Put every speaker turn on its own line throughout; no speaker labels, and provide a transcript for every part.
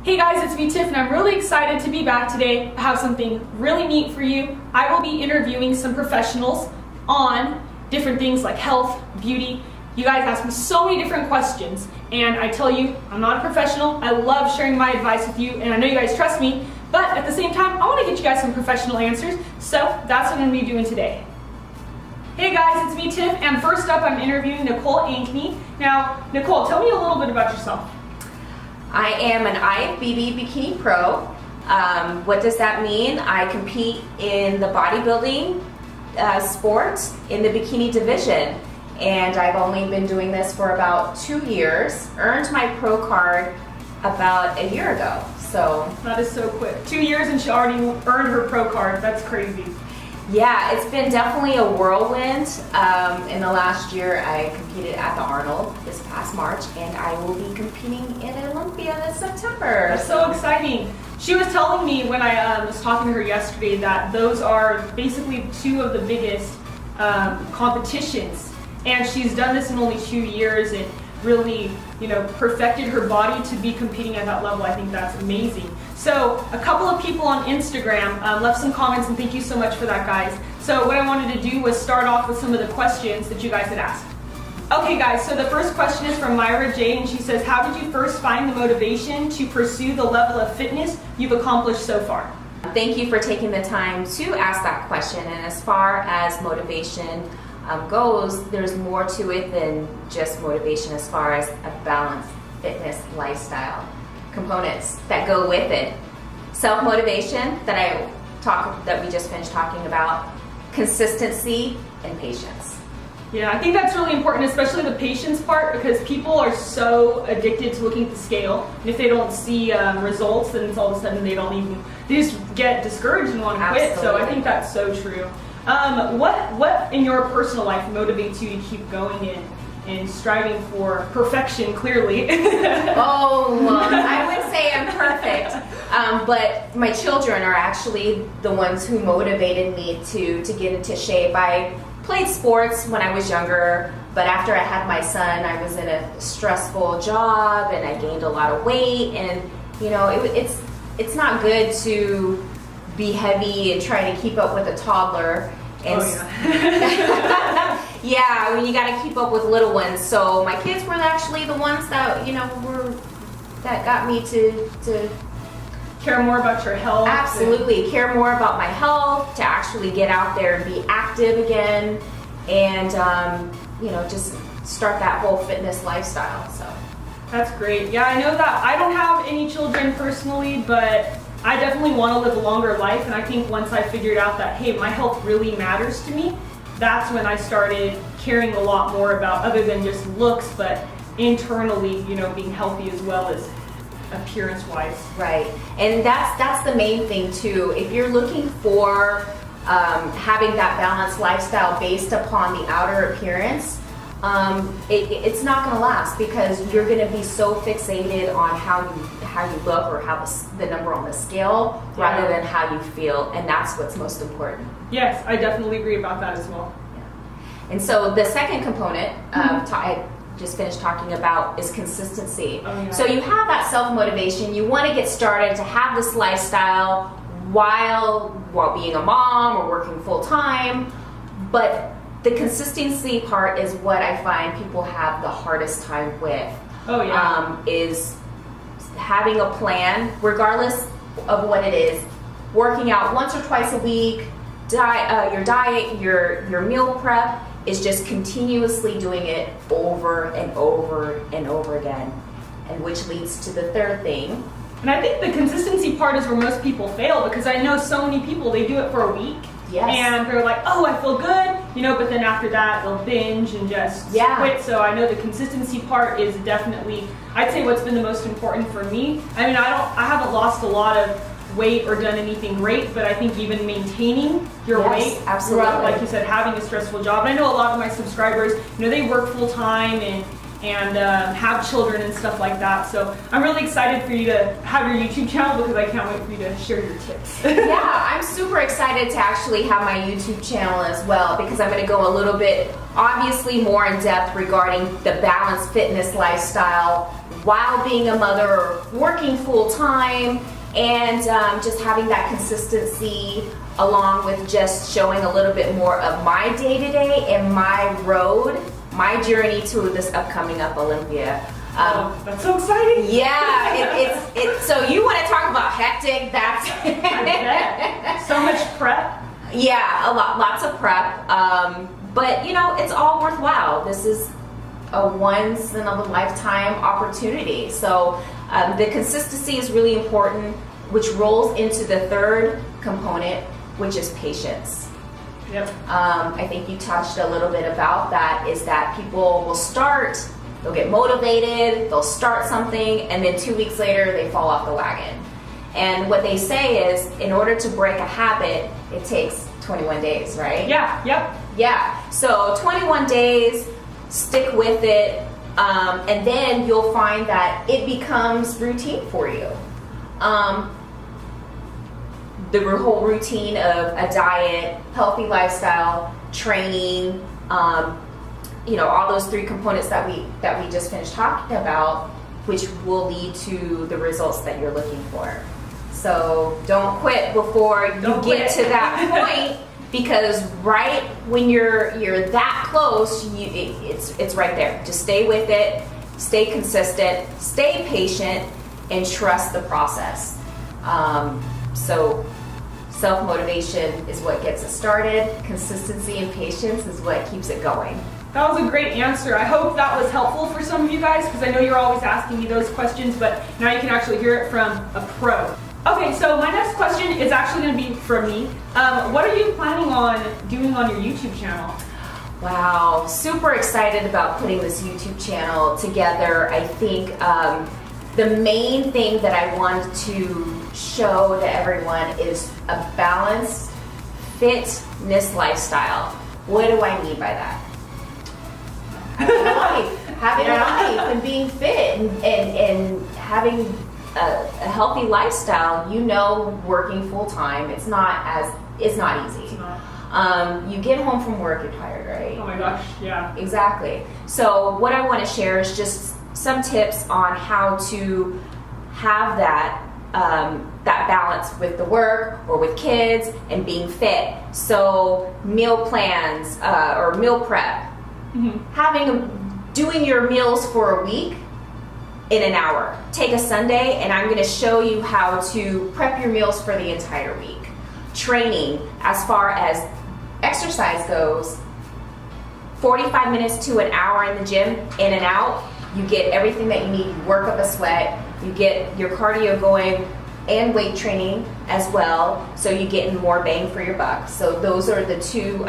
Hey guys, it's me Tiff and I'm really excited to be back today. I have something really neat for you. I will be interviewing some professionals on different things like health, beauty. You guys ask me so many different questions and I tell you, I'm not a professional. I love sharing my advice with you and I know you guys trust me, but at the same time, I want to get you guys some professional answers, so that's what I'm going to be doing today. Hey guys, it's me Tiff and first up I'm interviewing Nicole Ankney. Now, Nicole, tell me a little bit about yourself.
I am an IFBB Bikini Pro. What does that mean? I compete in the bodybuilding sport in the bikini division, and I've only been doing this for about 2 years. Earned my pro card about a year ago. So
that is so quick. 2 years and she already earned her pro card. That's crazy.
Yeah, it's been definitely a whirlwind. In the last year, I competed at the Arnold this past March, and I will be competing in Olympia this September.
That's so exciting. She was telling me when I was talking to her yesterday that those are basically two of the biggest competitions, and she's done this in only 2 years and really, perfected her body to be competing at that level. I think that's amazing. So a couple of people on Instagram left some comments, and thank you so much for that, guys. So what I wanted to do was start off with some of the questions that you guys had asked. Okay guys, so the first question is from Myra J, and she says, how did you first find the motivation to pursue the level of fitness you've accomplished so far?
Thank you for taking the time to ask that question. And as far as motivation goes, there's more to it than just motivation as far as a balanced fitness lifestyle components that go with it. Self-motivation that we just finished talking about, consistency, and patience.
Yeah, I think that's really important, especially the patience part, because people are so addicted to looking at the scale, and if they don't see results, then it's all of a sudden they just get discouraged and want to quit. So I think that's so true. What in your personal life motivates you to keep going and striving for perfection, clearly?
I would say I'm perfect, but my children are actually the ones who motivated me to get into shape. I played sports when I was younger, but after I had my son, I was in a stressful job and I gained a lot of weight, and it's not good to be heavy and try to keep up with a toddler. And yeah, when you got to keep up with little ones. So my kids were actually the ones that that got me to
care more about your health.
Absolutely, care more about my health, to actually get out there and be active again, and just start that whole fitness lifestyle. So
that's great. Yeah, I know that I don't have any children personally, but I definitely want to live a longer life, and I think once I figured out that, hey, my health really matters to me, that's when I started caring a lot more about, other than just looks, but internally, being healthy as well as appearance-wise.
Right, and that's the main thing too. If you're looking for having that balanced lifestyle based upon the outer appearance, it's not going to last, because you're going to be so fixated on how you look or how the number on the scale, rather than how you feel, and that's what's most important.
Yes, I definitely agree about that as well.
Yeah. And so the second component I just finished talking about is consistency. So you have that self-motivation, you want to get started to have this lifestyle while being a mom or working full-time, but the consistency part is what I find people have the hardest time with. Is having a plan, regardless of what it is. Working out once or twice a week, your diet, your meal prep, is just continuously doing it over and over and over again. And which leads to the third thing.
And I think the consistency part is where most people fail, because I know so many people, they do it for a week.
Yes.
And they're like, oh, I feel good, but then after that they'll binge and just quit. So I know the consistency part is definitely, I'd say, what's been the most important for me. I mean, I haven't lost a lot of weight or done anything great, but I think even maintaining your weight throughout, like you said, having a stressful job. And I know a lot of my subscribers, they work full time and have children and stuff like that. So I'm really excited for you to have your YouTube channel, because I can't wait for you to share your tips.
Yeah, I'm super excited to actually have my YouTube channel as well, because I'm going to go a little bit, obviously, more in depth regarding the balanced fitness lifestyle while being a mother or working full time, and just having that consistency along with just showing a little bit more of my day-to-day and my road, my journey to this upcoming Up Olympia.
That's so exciting.
Yeah, it's so you want to talk about hectic, that's
I bet. So much prep.
Yeah, lots of prep, but you know, it's all worthwhile. This is a once in a lifetime opportunity. So the consistency is really important, which rolls into the third component, which is patience.
Yep.
I think you touched a little bit about that, is that people will start, they'll get motivated, they'll start something, and then 2 weeks later they fall off the wagon. And what they say is, in order to break a habit, it takes 21 days, right?
Yeah, yep.
Yeah, so 21 days, stick with it, and then you'll find that it becomes routine for you. The whole routine of a diet, healthy lifestyle, training, you know, all those three components that we just finished talking about, which will lead to the results that you're looking for. So don't quit before you get to that point, because right when you're that close, it's right there. Just stay with it, stay consistent, stay patient, and trust the process. So self-motivation is what gets us started. Consistency and patience is what keeps it going.
That was a great answer. I hope that was helpful for some of you guys, because I know you're always asking me those questions, but now you can actually hear it from a pro. Okay, so my next question is actually going to be from me. What are you planning on doing on your YouTube channel?
Wow, super excited about putting this YouTube channel together. I think the main thing that I want to show to everyone is a balanced fitness lifestyle. What do I mean by that? Having a life and being fit and having a healthy lifestyle. You know, working full time, it's not easy.
It's not.
You get home from work, you're tired, right?
Oh my gosh, yeah.
Exactly. So what I want to share is just some tips on how to have that that balance with the work or with kids and being fit. So meal plans or meal prep, doing your meals for a week in an hour. Take a Sunday and I'm going to show you how to prep your meals for the entire week. Training, as far as exercise goes, 45 minutes to an hour in the gym, in and out. You get everything that you need. You work up a sweat, you get your cardio going, and weight training as well, so you get more bang for your buck. So those are the two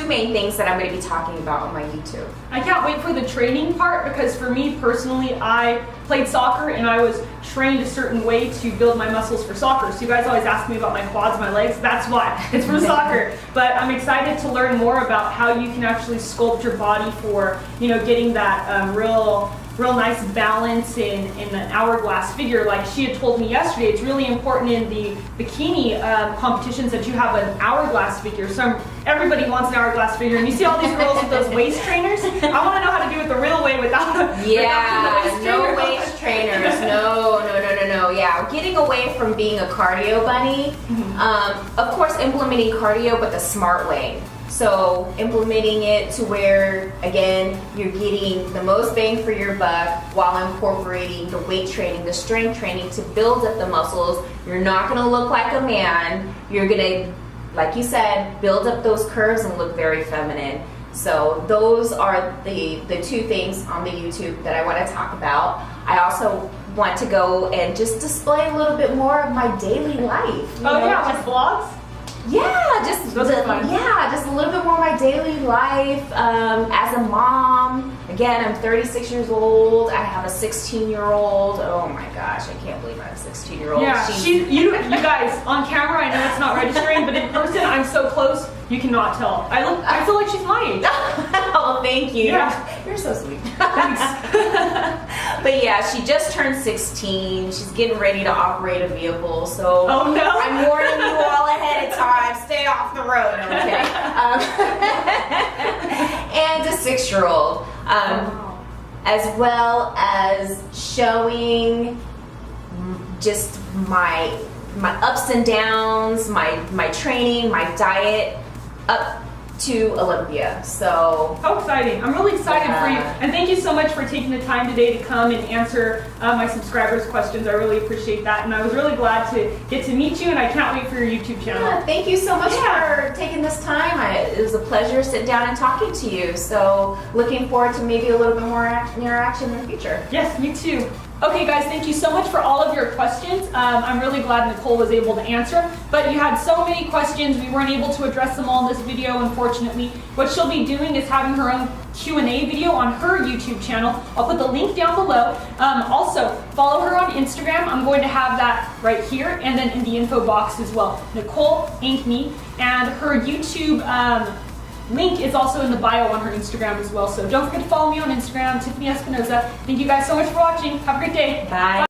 main things that I'm going to be talking about on my YouTube.
I can't wait for the training part, because for me personally, I played soccer and I was trained a certain way to build my muscles for soccer. So you guys always ask me about my quads, my legs, that's why. It's for soccer. But I'm excited to learn more about how you can actually sculpt your body for, you know, getting that real nice balance in an hourglass figure. Like she had told me yesterday, it's really important in the bikini competitions that you have an hourglass figure. So everybody wants an hourglass figure, and you see all these girls with those waist trainers. I want to know how to do it the real way without
no waist trainers. No. Yeah, getting away from being a cardio bunny. Of course, implementing cardio, but the smart way. So implementing it to where, again, you're getting the most bang for your buck while incorporating the weight training, the strength training to build up the muscles. You're not going to look like a man. You're going to, like you said, build up those curves and look very feminine. So those are the two things on the YouTube that I want to talk about. I also want to go and just display a little bit more of my daily life.
Like vlogs?
Yeah, just a little bit more of my daily life as a mom. Again, I'm 36 years old. I have a 16-year-old. Oh my gosh, I can't believe I have a 16-year-old.
Yeah, you guys, on camera, I know it's not registering, but in person, I'm so close, you cannot tell. I feel like she's my age.
Oh, thank you.
Yeah.
You're so sweet.
Thanks.
But yeah, she just turned 16. She's getting ready to operate a vehicle. So
oh, no.
I'm warning you all ahead of time. Stay off the road. No, I'm kidding. And a 6-year-old. as well as showing just my ups and downs, my training, my diet up to Olympia. So
how exciting. I'm really excited for you. And thank you so much for taking the time today to come and answer my subscribers' questions. I really appreciate that. And I was really glad to get to meet you, and I can't wait for your YouTube channel.
yeah, thank you so much for taking this time. It was a pleasure sitting down and talking to you. So looking forward to maybe a little bit more interaction in the future.
Yes, me too. Okay guys, thank you so much for all of your questions. I'm really glad Nicole was able to answer, but you had so many questions, we weren't able to address them all in this video, unfortunately. What she'll be doing is having her own Q&A video on her YouTube channel. I'll put the link down below. Also, follow her on Instagram. I'm going to have that right here and then in the info box as well. Nicole Ankney, and her YouTube link is also in the bio on her Instagram as well. So don't forget to follow me on Instagram, Tiffany Espinoza. Thank you guys so much for watching. Have a great day.
Bye.